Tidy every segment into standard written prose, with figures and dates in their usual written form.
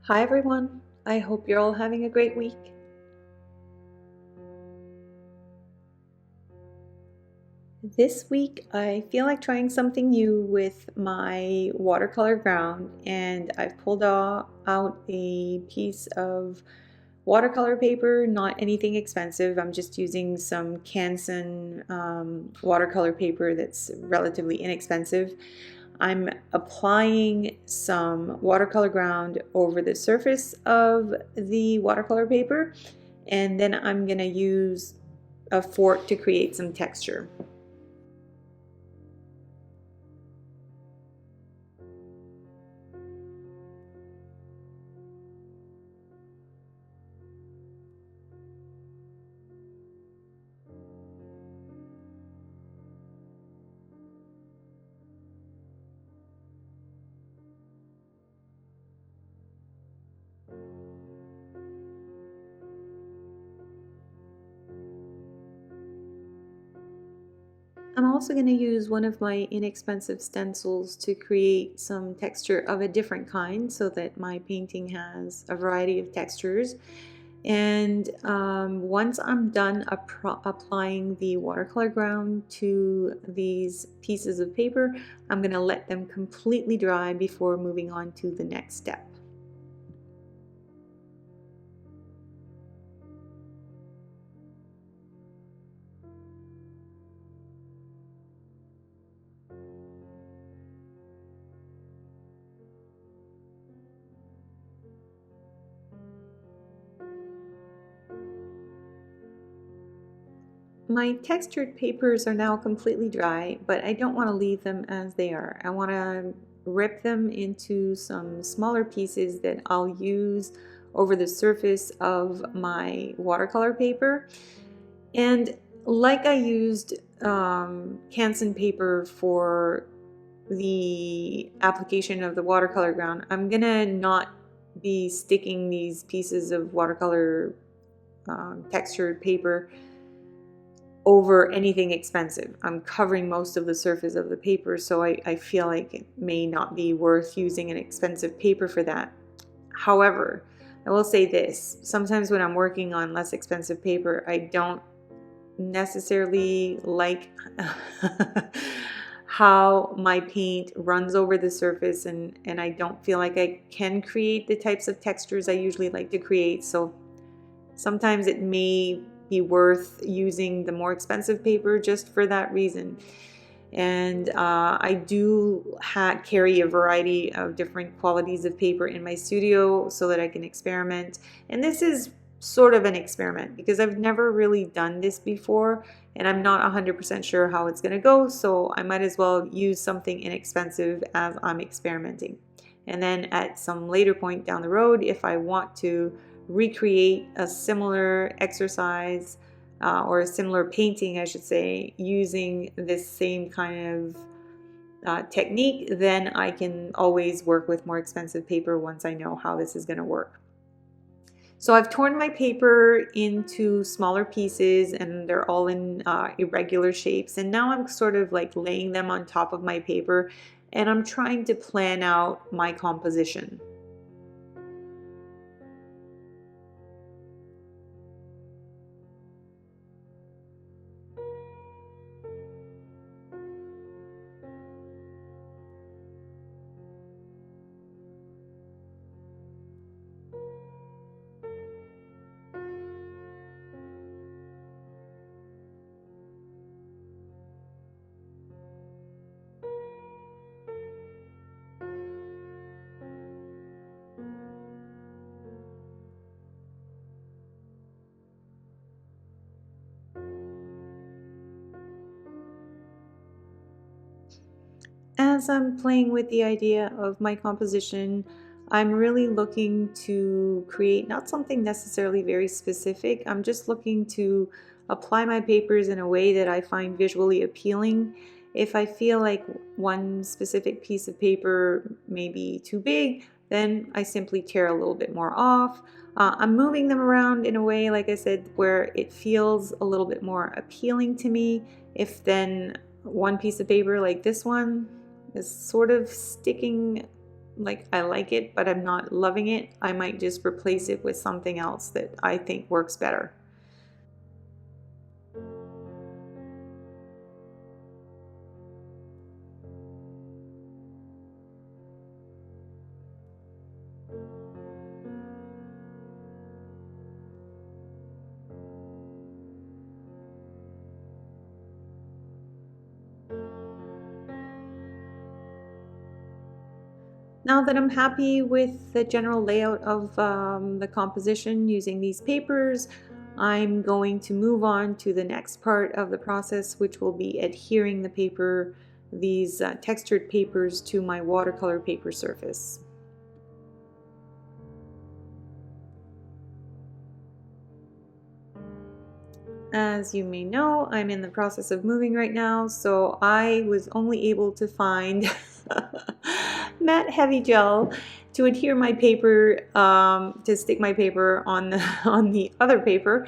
Hi everyone, I hope you're all having a great week. This week I feel like trying something new with my watercolor ground, and I've pulled out a piece of watercolor paper, not anything expensive. I'm just using some Canson watercolor paper that's relatively inexpensive. I'm applying some watercolor ground over the surface of the watercolor paper, and then I'm going to use a fork to create some texture. I'm also going to use one of my inexpensive stencils to create some texture of a different kind so that my painting has a variety of textures. And once I'm done applying the watercolor ground to these pieces of paper, I'm going to let them completely dry before moving on to the next step. My textured papers are now completely dry, but I don't want to leave them as they are. I want to rip them into some smaller pieces that I'll use over the surface of my watercolor paper. And like I used Canson paper for the application of the watercolor ground, I'm gonna not be sticking these pieces of watercolor textured paper over anything expensive. I'm covering most of the surface of the paper, so I feel like it may not be worth using an expensive paper for that. However, I will say this, sometimes when I'm working on less expensive paper, I don't necessarily like how my paint runs over the surface, and I don't feel like I can create the types of textures I usually like to create. So sometimes it may be worth using the more expensive paper just for that reason. And I do carry a variety of different qualities of paper in my studio so that I can experiment. And this is sort of an experiment because I've never really done this before and I'm not 100% sure how it's going to go. So I might as well use something inexpensive as I'm experimenting. And then at some later point down the road, if I want to recreate a similar exercise or a similar painting, I should say, using this same kind of technique, then I can always work with more expensive paper once I know how this is going to work. So I've torn my paper into smaller pieces and they're all in irregular shapes. And now I'm sort of like laying them on top of my paper and I'm trying to plan out my composition. As I'm playing with the idea of my composition, I'm really looking to create not something necessarily very specific. I'm just looking to apply my papers in a way that I find visually appealing. If I feel like one specific piece of paper may be too big, then I simply tear a little bit more off. I'm moving them around in a way, like I said, where it feels a little bit more appealing to me. If then one piece of paper like this one is sort of sticking like I like it, but I'm not loving it, I might just replace it with something else that I think works better. Now that I'm happy with the general layout of the composition using these papers, I'm going to move on to the next part of the process, which will be adhering the paper, these textured papers, to my watercolor paper surface. As you may know, I'm in the process of moving right now, so I was only able to find matte heavy gel to adhere my paper, to stick my paper on the on the other paper.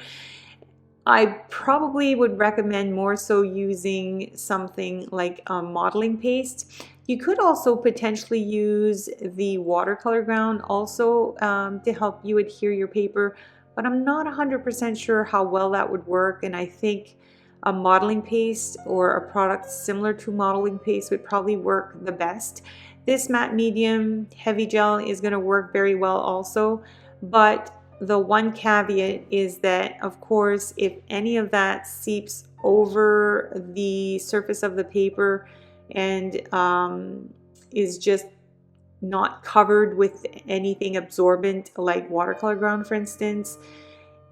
I probably would recommend more so using something like modeling paste. You could also potentially use the watercolor ground also to help you adhere your paper, but I'm not 100% sure how well that would work, and I think a modeling paste or a product similar to modeling paste would probably work the best. This matte medium heavy gel is going to work very well also, but the one caveat is that, of course, if any of that seeps over the surface of the paper and is just not covered with anything absorbent like watercolor ground, for instance,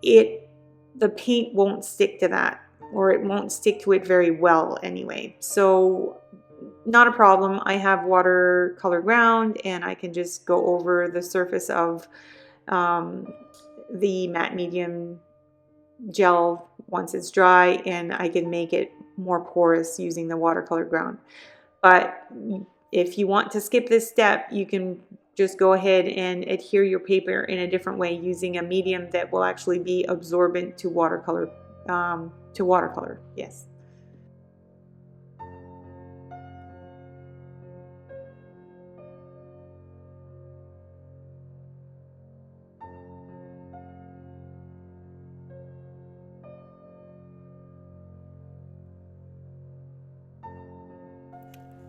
the paint won't stick to that, or it won't stick to it very well anyway. So not a problem. I have watercolor ground and I can just go over the surface of um, the matte medium gel once it's dry, and I can make it more porous using the watercolor ground. But if you want to skip this step, you can just go ahead and adhere your paper in a different way using a medium that will actually be absorbent to watercolor. Yes.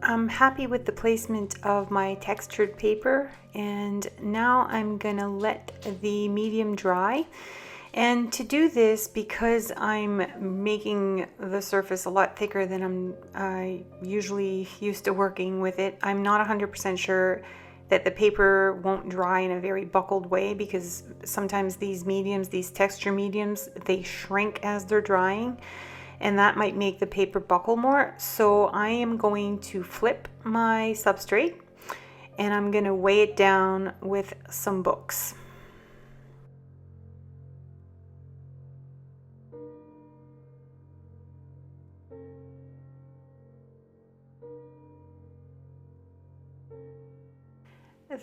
I'm happy with the placement of my textured paper, and now I'm gonna let the medium dry. And to do this, because I'm making the surface a lot thicker than I usually used to working with it, I'm not 100% sure that the paper won't dry in a very buckled way, because sometimes these mediums, these texture mediums, they shrink as they're drying, and that might make the paper buckle more. So I am going to flip my substrate and I'm going to weigh it down with some books.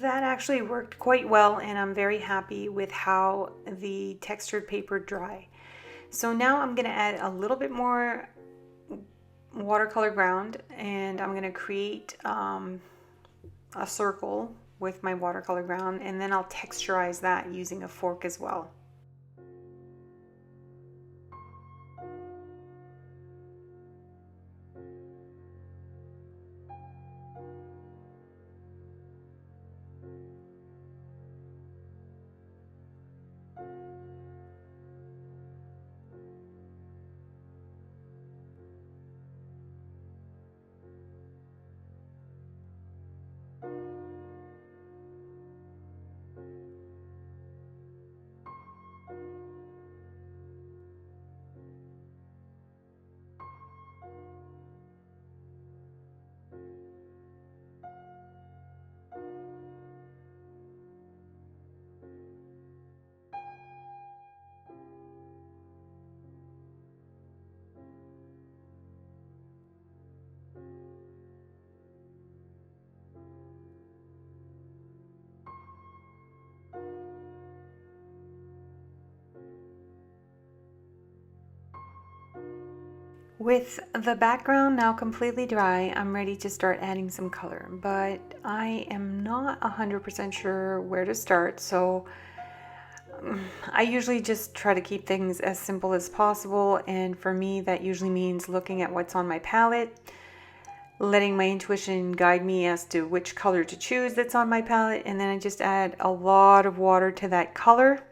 That actually worked quite well, and I'm very happy with how the textured paper dry. So now I'm going to add a little bit more watercolor ground, and I'm going to create a circle with my watercolor ground, and then I'll texturize that using a fork as well. With the background now completely dry, I'm ready to start adding some color, but I am not 100% sure where to start, so I usually just try to keep things as simple as possible, and for me that usually means looking at what's on my palette, letting my intuition guide me as to which color to choose that's on my palette, and then I just add a lot of water to that color.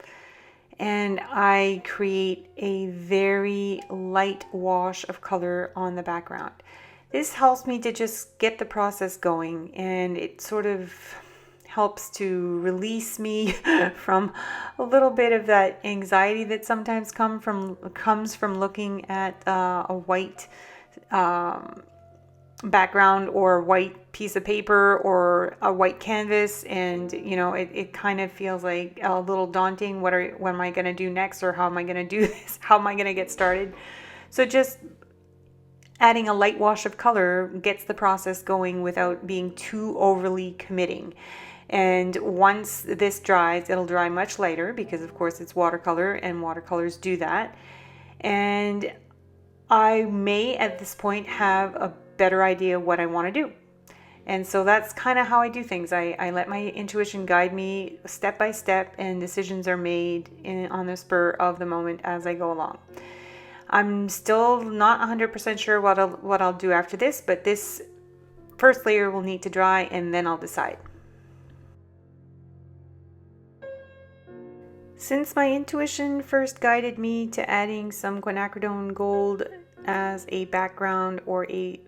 And I create a very light wash of color on the background. This helps me to just get the process going, and it sort of helps to release me from a little bit of that anxiety that sometimes comes from looking at a white background or white piece of paper or a white canvas, and it kind of feels like a little daunting. What am I going to do next, or how am I going to do this? How am I going to get started? So just adding a light wash of color gets the process going without being too overly committing. And once this dries, it'll dry much lighter because of course it's watercolor and watercolors do that. And I may at this point have a better idea what I want to do. And so that's kind of how I do things. I let my intuition guide me step by step, and decisions are made on the spur of the moment as I go along. I'm still not 100% sure what I'll do after this, but this first layer will need to dry and then I'll decide. Since my intuition first guided me to adding some quinacridone gold as a background or a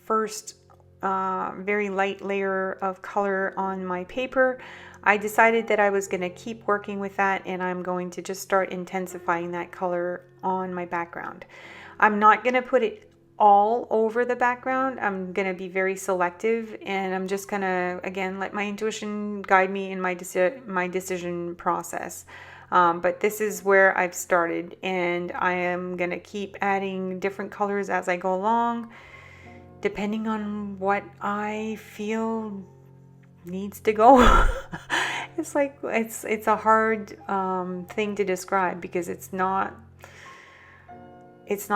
first very light layer of color on my paper, I decided that I was going to keep working with that, and I'm going to just start intensifying that color on my background. I'm not going to put it all over the background. I'm going to be very selective, and I'm just going to, again, let my intuition guide me in my decision process. But this is where I've started, and I am going to keep adding different colors as I go along, depending on what I feel needs to go. It's like it's a hard thing to describe because it's not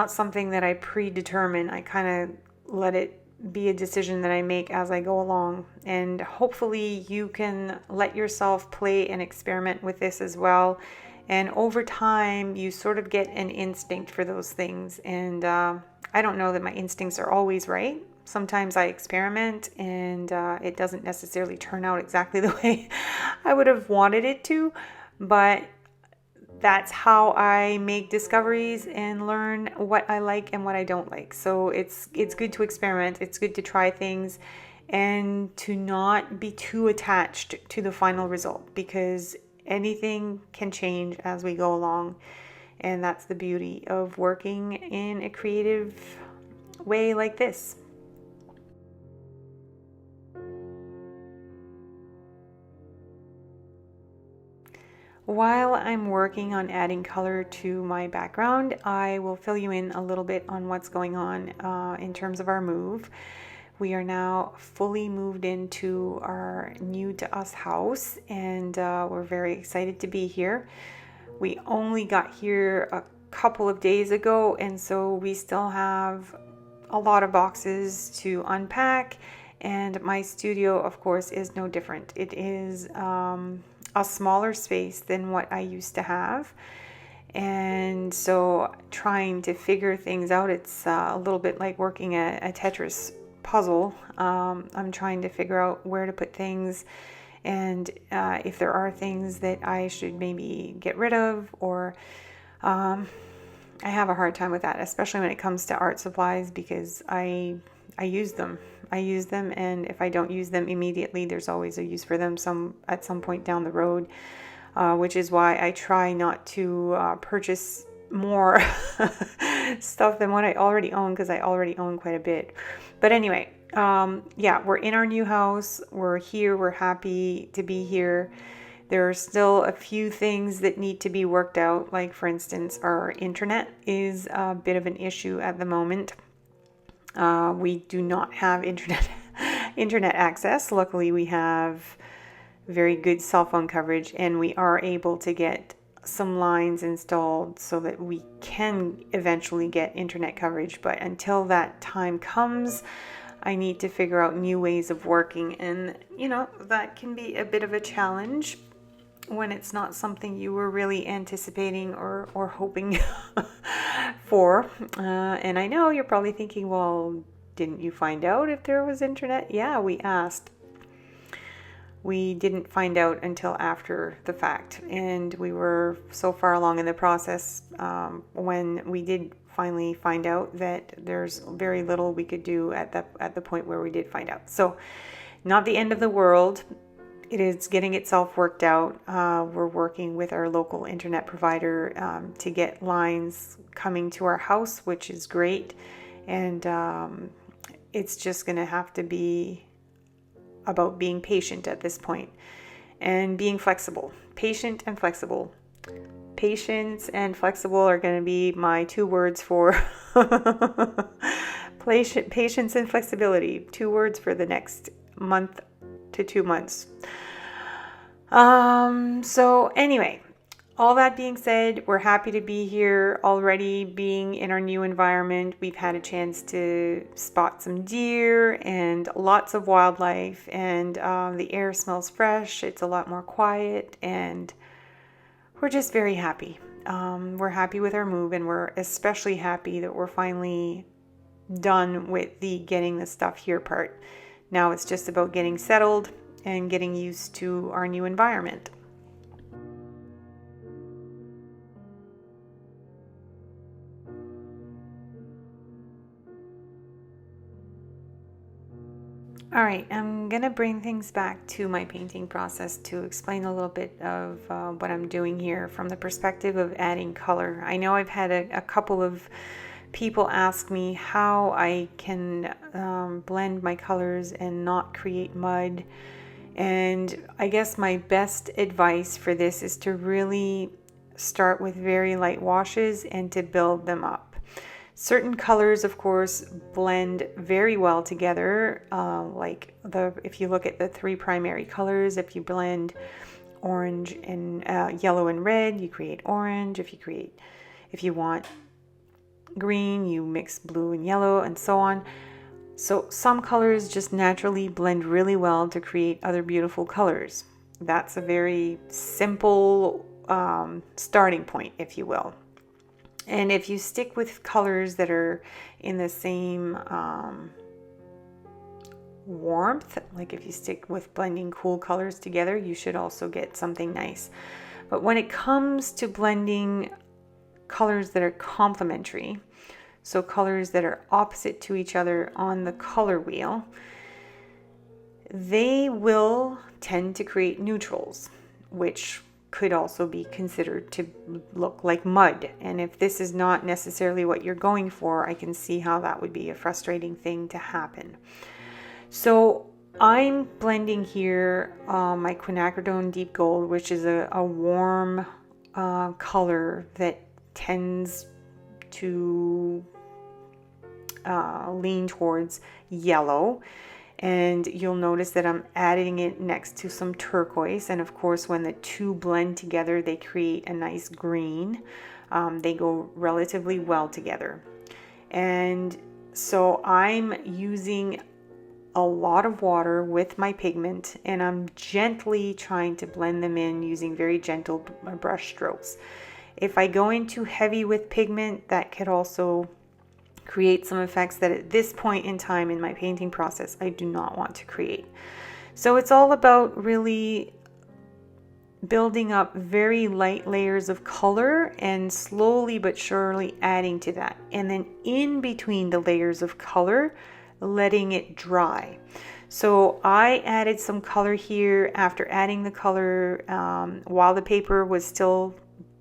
something that I predetermine. I kind of let it be a decision that I make as I go along, and hopefully you can let yourself play and experiment with this as well, and over time you sort of get an instinct for those things. And I don't know that my instincts are always right. Sometimes I experiment and it doesn't necessarily turn out exactly the way I would have wanted it to, but that's how I make discoveries and learn what I like and what I don't like. So it's good to experiment. It's good to try things and to not be too attached to the final result, because anything can change as we go along. And that's the beauty of working in a creative way like this. While I'm working on adding color to my background, I will fill you in a little bit on what's going on in terms of our move. We are now fully moved into our new to us house, and we're very excited to be here. We only got here a couple of days ago, and so we still have a lot of boxes to unpack, and my studio, of course, is no different. It is a smaller space than what I used to have, and so trying to figure things out, it's a little bit like working a Tetris puzzle. I'm trying to figure out where to put things, and if there are things that I should maybe get rid of, or I have a hard time with that, especially when it comes to art supplies, because I use them. And if I don't use them immediately, there's always a use for them at some point down the road, which is why I try not to purchase more stuff than what I already own, because I already own quite a bit. But anyway, yeah, we're in our new house. We're here. We're happy to be here. There are still a few things that need to be worked out. Like, for instance, our internet is a bit of an issue at the moment. We do not have internet access. Luckily, we have very good cell phone coverage, and we are able to get some lines installed so that we can eventually get internet coverage. But until that time comes, I need to figure out new ways of working. And, you know, that can be a bit of a challenge when it's not something you were really anticipating or hoping for. And I know you're probably thinking, well, didn't you find out if there was internet? Yeah, we asked. We didn't find out until after the fact, and we were so far along in the process when we did finally find out that there's very little we could do at the point where we did find out. So not the end of the world. It is getting itself worked out. We're working with our local internet provider to get lines coming to our house, which is great. And it's just going to have to be about being patient at this point and being flexible. Patient and flexible. Patience and flexible are going to be my 2 words for patience and flexibility. 2 words for the next month to 2 months. So anyway, all that being said, we're happy to be here already, being in our new environment. We've had a chance to spot some deer and lots of wildlife, and the air smells fresh. It's a lot more quiet, and we're just very happy. We're happy with our move, and we're especially happy that we're finally done with the getting the stuff here part. Now it's just about getting settled and getting used to our new environment. All right, I'm gonna bring things back to my painting process to explain a little bit of what I'm doing here from the perspective of adding color. I know I've had a couple of people ask me how I can blend my colors and not create mud. And I guess my best advice for this is to really start with very light washes and to build them up. Certain colors, of course, blend very well together. If you look at the 3 primary colors, if you blend orange and yellow and red, you create orange. If you want green, you mix blue and yellow, and so on. So some colors just naturally blend really well to create other beautiful colors. That's a very simple starting point, if you will. And if you stick with colors that are in the same warmth, like if you stick with blending cool colors together, you should also get something nice. But when it comes to blending colors that are complementary, so colors that are opposite to each other on the color wheel, they will tend to create neutrals, which could also be considered to look like mud. And if this is not necessarily what you're going for, I can see how that would be a frustrating thing to happen. So I'm blending here my quinacridone deep gold, which is a warm color that tends to lean towards yellow. And you'll notice that I'm adding it next to some turquoise. And of course, when the 2 blend together, they create a nice green. They go relatively well together. And so I'm using a lot of water with my pigment, and I'm gently trying to blend them in using very gentle brush strokes. If I go in too heavy with pigment, that could also create some effects that at this point in time in my painting process I do not want to create. So it's all about really building up very light layers of color and slowly but surely adding to that, and then in between the layers of color letting it dry. So I added some color here after adding the color while the paper was still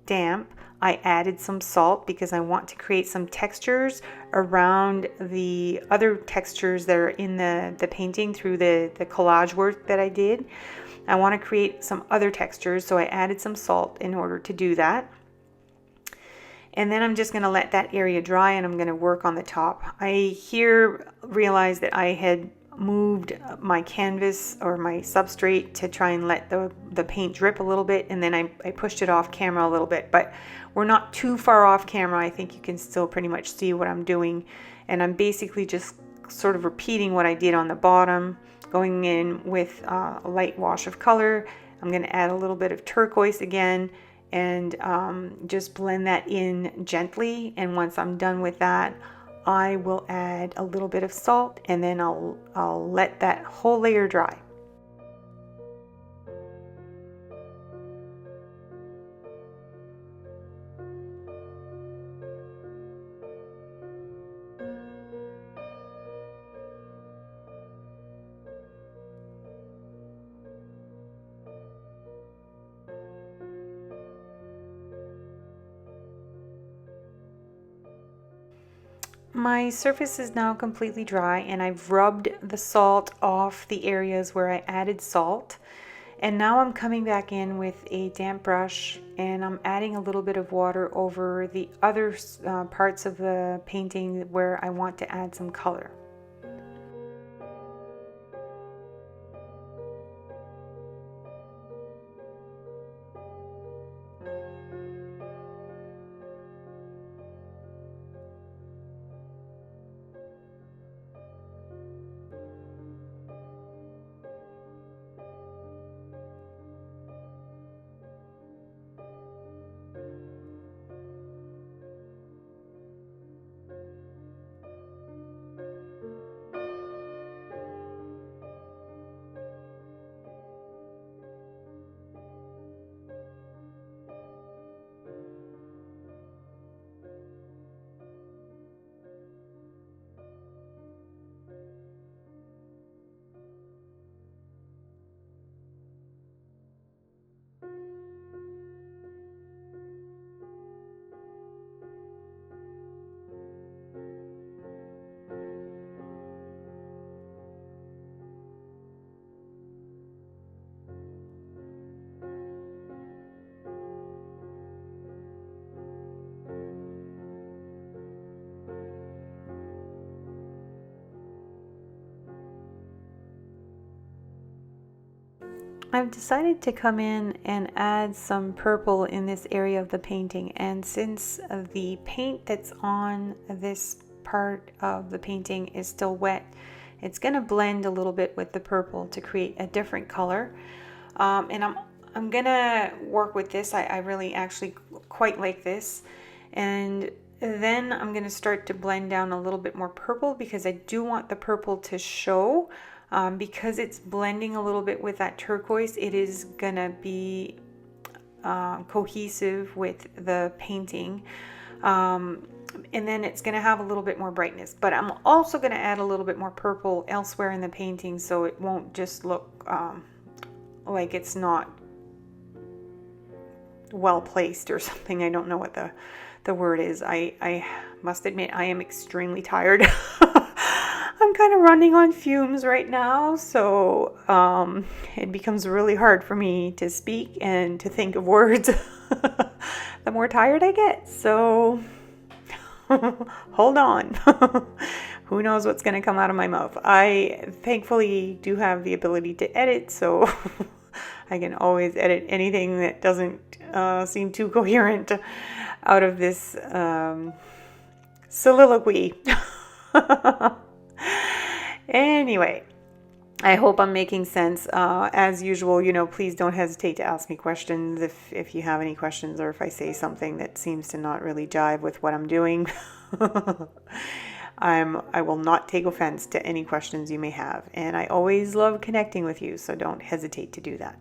damp. I added some salt because I want to create some textures around the other textures that are in the painting through the collage work that I did. I want to create some other textures, so I added some salt in order to do that. And then I'm just going to let that area dry, and I'm going to work on the top. I here realized that I had moved my canvas or my substrate to try and let the paint drip a little bit, and then I pushed it off camera a little bit, but we're not too far off camera. I think you can still pretty much see what I'm doing, and I'm basically just sort of repeating what I did on the bottom, going in with a light wash of color. I'm going to add a little bit of turquoise again, and just blend that in gently. And once I'm done with that, I will add a little bit of salt, and then I'll let that whole layer dry. My surface is now completely dry, and I've rubbed the salt off the areas where I added salt. And now I'm coming back in with a damp brush, and I'm adding a little bit of water over the other parts of the painting where I want to add some color. I've decided to come in and add some purple in this area of the painting, and since the paint that's on this part of the painting is still wet, it's going to blend a little bit with the purple to create a different color. And I'm gonna work with this. I really actually quite like this, and then I'm gonna start to blend down a little bit more purple, because I do want the purple to show. Because it's blending a little bit with that turquoise, it is gonna be cohesive with the painting, and then it's gonna have a little bit more brightness. But I'm also gonna add a little bit more purple elsewhere in the painting, so it won't just look like it's not well placed or something. I don't know what the word is. I must admit I am extremely tired. I'm kind of running on fumes right now, so it becomes really hard for me to speak and to think of words the more tired I get. So hold on. Who knows what's going to come out of my mouth. I thankfully do have the ability to edit, so I can always edit anything that doesn't seem too coherent out of this soliloquy. Anyway, I hope I'm making sense. As usual, please don't hesitate to ask me questions if you have any questions, or if I say something that seems to not really jive with what I'm doing. I will not take offense to any questions you may have, and I always love connecting with you, so don't hesitate to do that.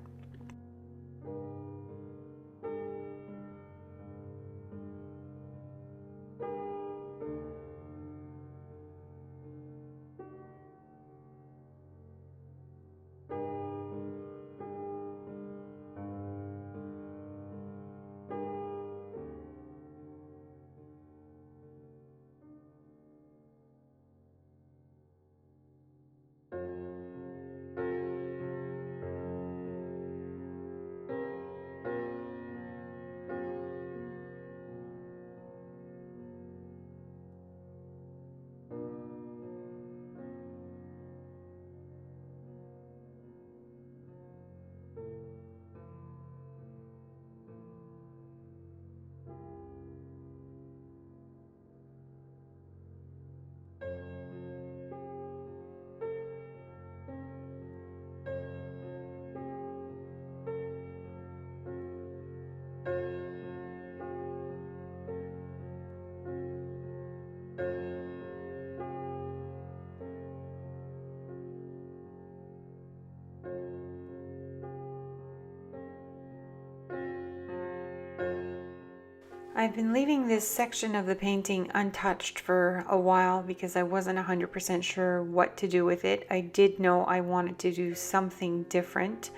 I've been leaving this section of the painting untouched for a while because I wasn't 100% sure what to do with it. I did know I wanted to do something different.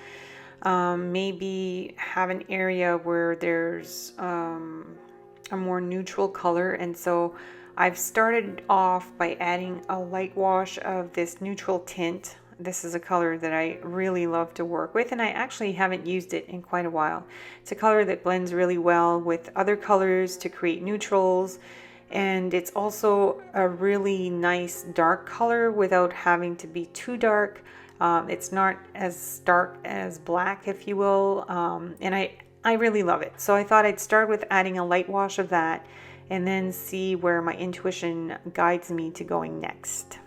Maybe have an area where there's a more neutral color, and so I've started off by adding a light wash of this neutral tint. This is a color that I really love to work with, and I actually haven't used it in quite a while. It's a color that blends really well with other colors to create neutrals, and it's also a really nice dark color without having to be too dark. It's not as dark as black, if you will, and I really love it. So I thought I'd start with adding a light wash of that and then see where my intuition guides me to going next.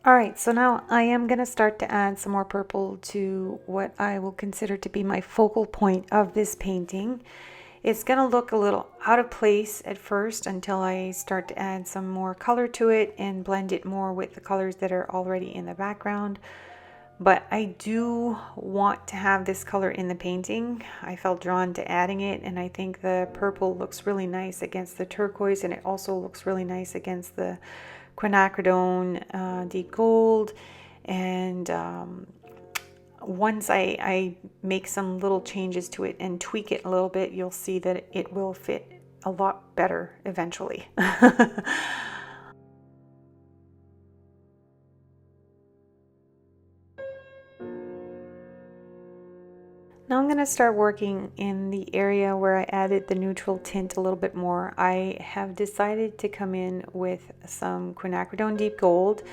All right, so now I am going to start to add some more purple to what I will consider to be my focal point of this painting. It's going to look a little out of place at first until I start to add some more color to it and blend it more with the colors that are already in the background. But I do want to have this color in the painting. I felt drawn to adding it, and I think the purple looks really nice against the turquoise, and it also looks really nice against the quinacridone deep gold. And once I make some little changes to it and tweak it a little bit, you'll see that it will fit a lot better eventually. Now I'm going to start working in the area where I added the neutral tint a little bit more. I have decided to come in with some quinacridone deep gold,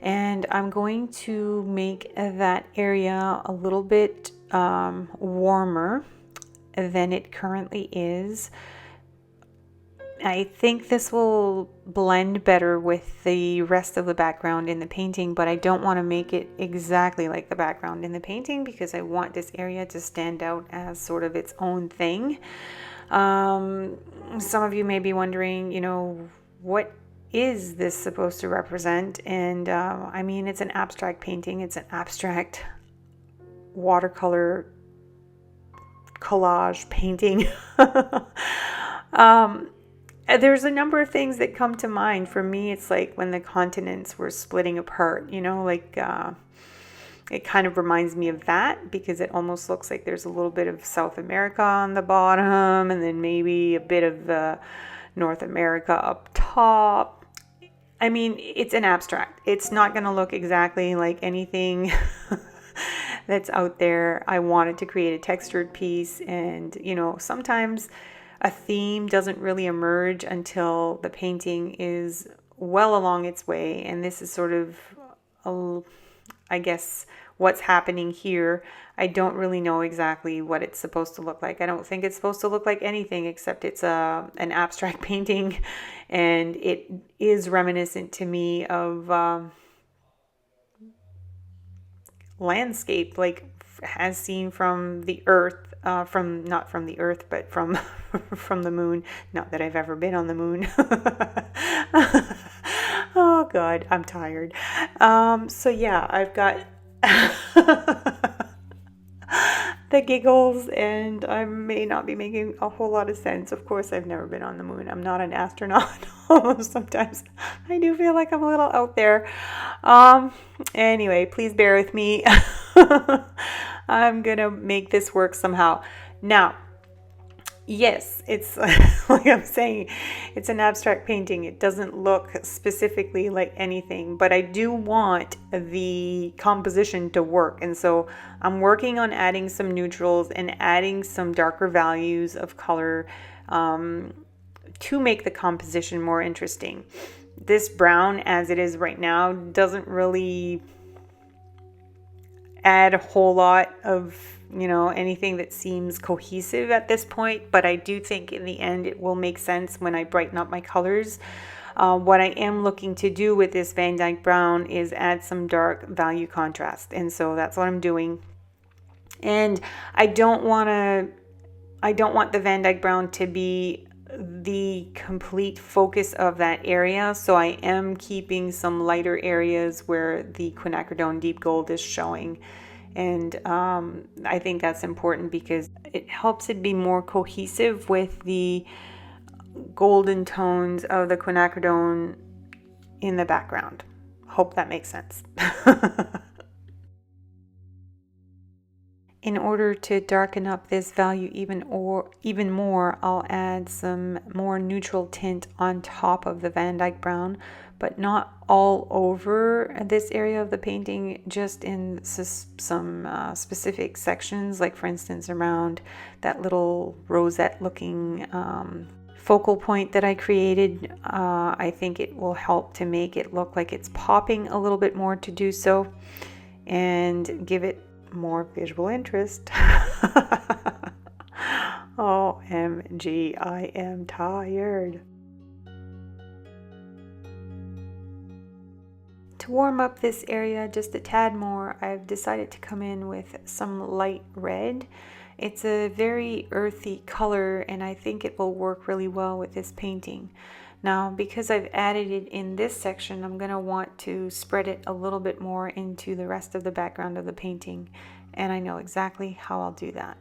and I'm going to make that area a little bit warmer than it currently is. I think this will blend better with the rest of the background in the painting, but I don't want to make it exactly like the background in the painting because I want this area to stand out as sort of its own thing. Some of you may be wondering, you know, what is this supposed to represent? And I mean, it's an abstract painting. It's an abstract watercolor collage painting. There's a number of things that come to mind. For me, it's like when the continents were splitting apart, you know, like it kind of reminds me of that because it almost looks like there's a little bit of South America on the bottom and then maybe a bit of North America up top. I mean, it's an abstract. It's not going to look exactly like anything that's out there. I wanted to create a textured piece, and, you know, sometimes a theme doesn't really emerge until the painting is well along its way. And this is sort of, I guess, what's happening here. I don't really know exactly what it's supposed to look like. I don't think it's supposed to look like anything except it's an abstract painting. And it is reminiscent to me of landscape, like as seen from the earth. From not from the earth, but from from the moon. Not that I've ever been on the moon. Oh God, I'm tired. So yeah, I've got the giggles, and I may not be making a whole lot of sense. Of course, I've never been on the moon. I'm not an astronaut. Sometimes I do feel like I'm a little out there. Anyway, please bear with me. I'm gonna make this work somehow. Now, yes, it's like I'm saying, it's an abstract painting. It doesn't look specifically like anything, but I do want the composition to work. And so I'm working on adding some neutrals and adding some darker values of color to make the composition more interesting. This brown as it is right now doesn't really add a whole lot of, you know, anything that seems cohesive at this point, but I do think in the end it will make sense when I brighten up my colors. What I am looking to do with this Van Dyke brown is add some dark value contrast, and so that's what I'm doing. And I don't want the Van Dyke brown to be the complete focus of that area, so I am keeping some lighter areas where the quinacridone deep gold is showing. And I think that's important because it helps it be more cohesive with the golden tones of the quinacridone in the background. Hope that makes sense. In order to darken up this value even more, I'll add some more neutral tint on top of the Van Dyke brown, but not all over this area of the painting, just in some specific sections, like for instance around that little rosette looking focal point that I created. I think it will help to make it look like it's popping a little bit more to do so and give it more visual interest. OMG, I am tired. To to warm up this area just a tad more, I've decided to come in with some light red. It's a very earthy color and I think it will work really well with this painting. Now, because I've added it in this section, I'm going to want to spread it a little bit more into the rest of the background of the painting, and I know exactly how I'll do that.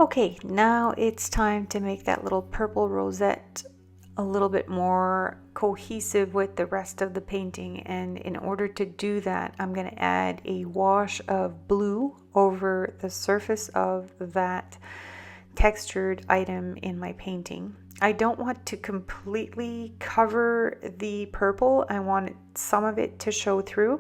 Okay, now it's time to make that little purple rosette a little bit more cohesive with the rest of the painting, and in order to do that I'm going to add a wash of blue over the surface of that textured item in my painting. I don't want to completely cover the purple. I want some of it to show through,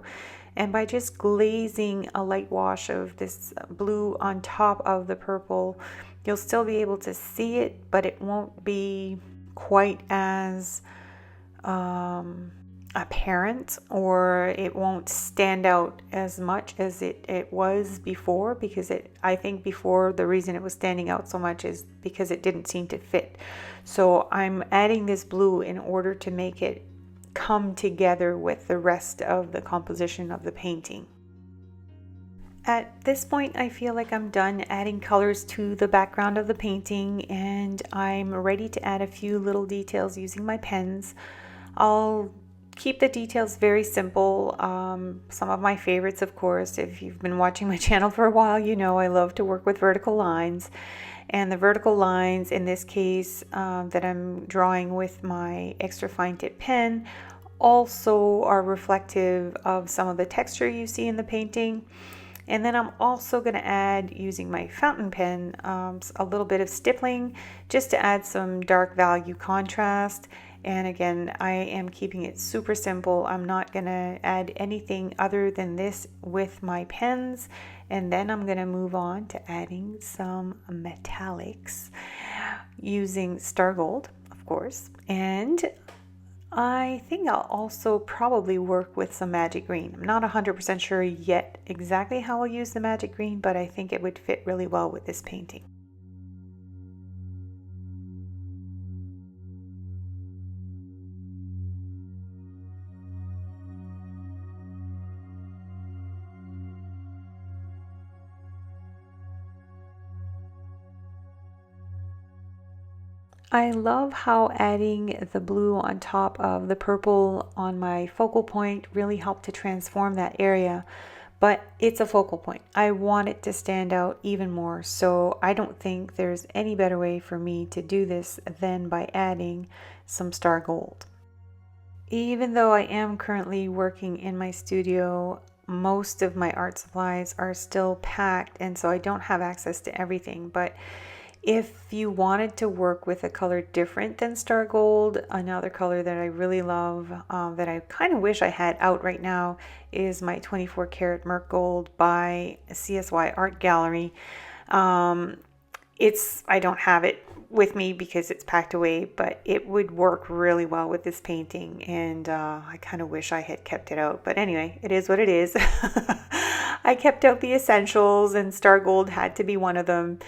and by just glazing a light wash of this blue on top of the purple, you'll still be able to see it, but it won't be quite as apparent, or it won't stand out as much as it was before, because I think before the reason it was standing out so much is because it didn't seem to fit. So I'm adding this blue in order to make it come together with the rest of the composition of the painting. At this point, I feel like I'm done adding colors to the background of the painting, and I'm ready to add a few little details using my pens. I'll keep the details very simple. Some of my favorites, of course, if you've been watching my channel for a while, you know I love to work with vertical lines. And the vertical lines in this case that I'm drawing with my extra fine tip pen also are reflective of some of the texture you see in the painting. And then I'm also going to add, using my fountain pen, a little bit of stippling just to add some dark value contrast. And again, I am keeping it super simple. I'm not going to add anything other than this with my pens. And then I'm going to move on to adding some metallics using Star Gold, of course. And I think I'll also probably work with some magic green. I'm not 100% sure yet exactly how I'll use the magic green, but I think it would fit really well with this painting. I love how adding the blue on top of the purple on my focal point really helped to transform that area, but it's a focal point. I want it to stand out even more, so I don't think there's any better way for me to do this than by adding some Star Gold. Even though I am currently working in my studio, most of my art supplies are still packed, and so I don't have access to everything, but if you wanted to work with a color different than Star Gold, another color that I really love, that I kind of wish I had out right now, is my 24 karat Merc Gold by CSY Art Gallery. I don't have it with me because it's packed away, but it would work really well with this painting, and I kind of wish I had kept it out. But anyway, it is what it is. I kept out the essentials, and Star Gold had to be one of them.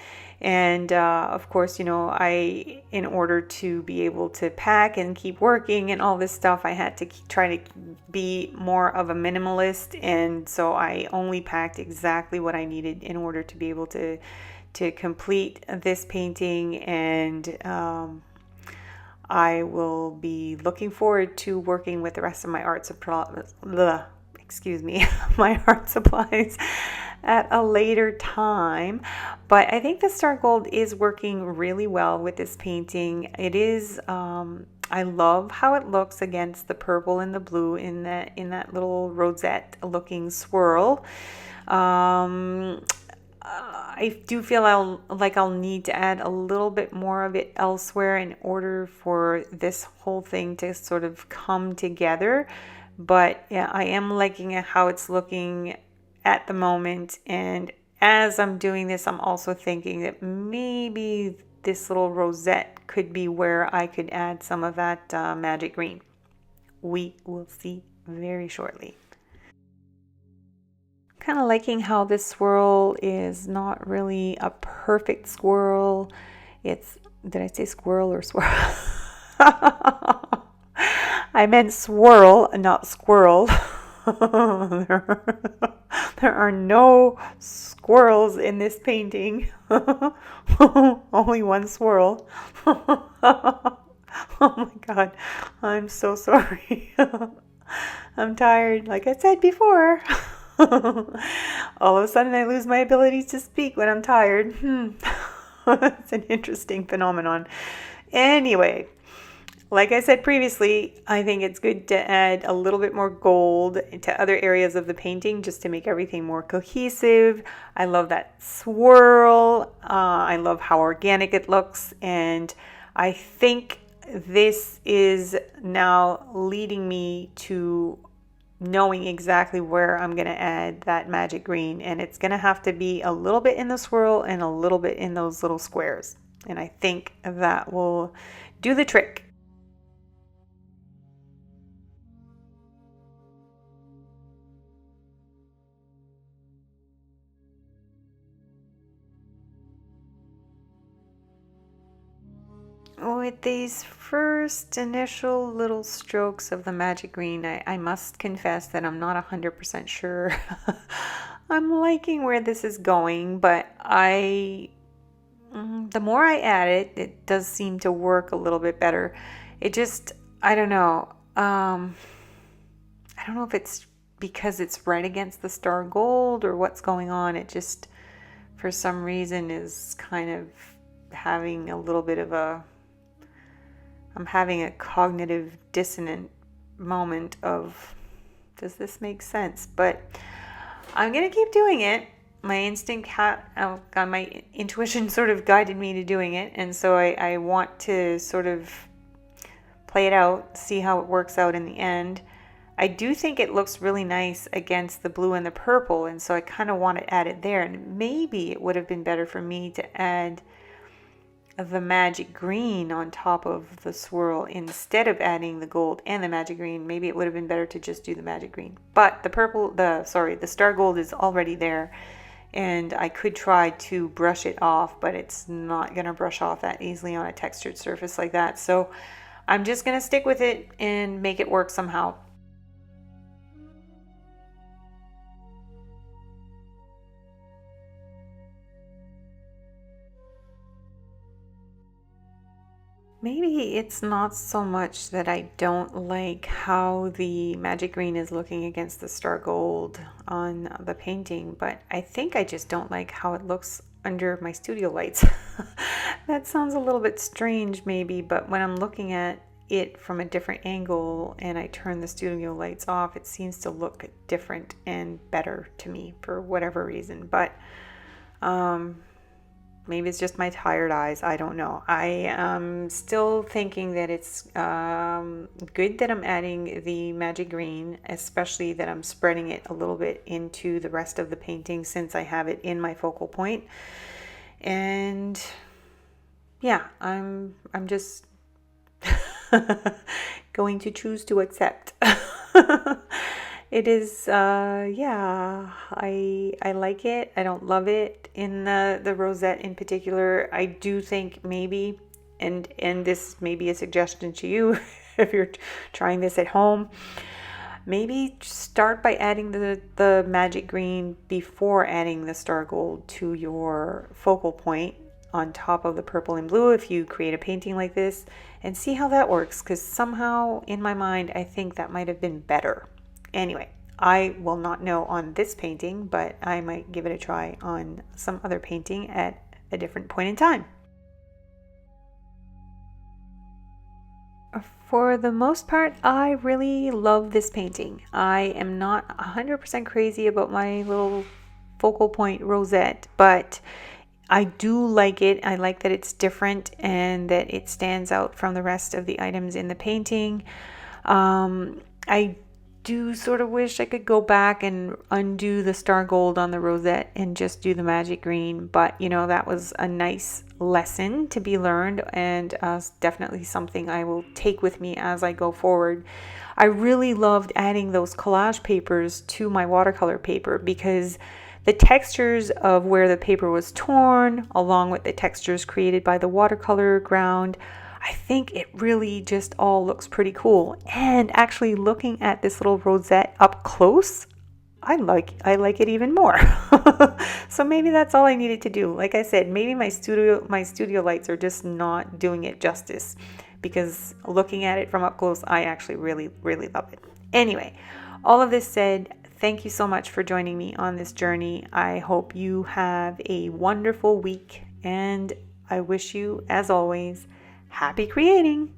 And of course, you know, in order to be able to pack and keep working and all this stuff, I had to try to be more of a minimalist. And so I only packed exactly what I needed in order to be able to complete this painting. And I will be looking forward to working with the rest of my art supplies. My art supplies at a later time. But I think the Star Gold is working really well with this painting. It is, I love how it looks against the purple and the blue in that little rosette looking swirl. I do feel I'll need to add a little bit more of it elsewhere in order for this whole thing to sort of come together. But yeah, I am liking how it's looking at the moment. And as I'm doing this, I'm also thinking that maybe this little rosette could be where I could add some of that magic green. We will see very shortly. Kind of liking how this swirl is not really a perfect swirl. Did I say squirrel or swirl? I meant swirl, not squirrel. There are no squirrels in this painting. Only one swirl. Oh my God, I'm so sorry. I'm tired, like I said before. All of a sudden I lose my ability to speak when I'm tired. It's an interesting phenomenon. Anyway, like I said previously, I think it's good to add a little bit more gold to other areas of the painting just to make everything more cohesive. I love that swirl. I love how organic it looks. And I think this is now leading me to knowing exactly where I'm going to add that magic green. And it's going to have to be a little bit in the swirl and a little bit in those little squares. And I think that will do the trick. With these first initial little strokes of the magic green, I must confess that I'm not 100% sure I'm liking where this is going, but the more I add it, it does seem to work a little bit better. It just, I don't know. I don't know if it's because it's right against the star gold or what's going on. It just, for some reason, is kind of having a little bit of I'm having a cognitive dissonant moment of, does this make sense? But I'm going to keep doing it. My my intuition sort of guided me to doing it. And so I want to sort of play it out, see how it works out in the end. I do think it looks really nice against the blue and the purple. And so I kind of want to add it there. And maybe it would have been better for me to add the magic green on top of the swirl instead of adding the gold and the magic green. Maybe it would have been better to just do the magic green, but the star gold is already there, and I could try to brush it off, but it's not going to brush off that easily on a textured surface like that. So I'm just going to stick with it and make it work somehow. Maybe it's not so much that I don't like how the magic green is looking against the star gold on the painting, but I think I just don't like how it looks under my studio lights. That sounds a little bit strange maybe, but when I'm looking at it from a different angle and I turn the studio lights off, it seems to look different and better to me for whatever reason. But maybe it's just my tired eyes. I don't know. I am still thinking that it's good that I'm adding the magic green, especially that I'm spreading it a little bit into the rest of the painting since I have it in my focal point. And yeah, I'm just going to choose to accept. It is, yeah, I like it. I don't love it in the rosette in particular. I do think maybe, and this may be a suggestion to you if you're trying this at home, maybe start by adding the magic green before adding the star gold to your focal point on top of the purple and blue if you create a painting like this, and see how that works, because somehow in my mind I think that might have been better. Anyway, I will not know on this painting, but I might give it a try on some other painting at a different point in time. For the most part, I really love this painting. I am not 100% crazy about my little focal point rosette, but I do like it. I like that it's different and that it stands out from the rest of the items in the painting. I do sort of wish I could go back and undo the star gold on the rosette and just do the magic green, but you know, that was a nice lesson to be learned, and definitely something I will take with me as I go forward. I really loved adding those collage papers to my watercolor paper because the textures of where the paper was torn, along with the textures created by the watercolor ground, I think it really just all looks pretty cool. And actually looking at this little rosette up close, I like it even more. So maybe that's all I needed to do. Like I said, maybe my studio lights are just not doing it justice, because looking at it from up close, I actually really, really love it. Anyway, all of this said, thank you so much for joining me on this journey. I hope you have a wonderful week, and I wish you, as always, happy creating!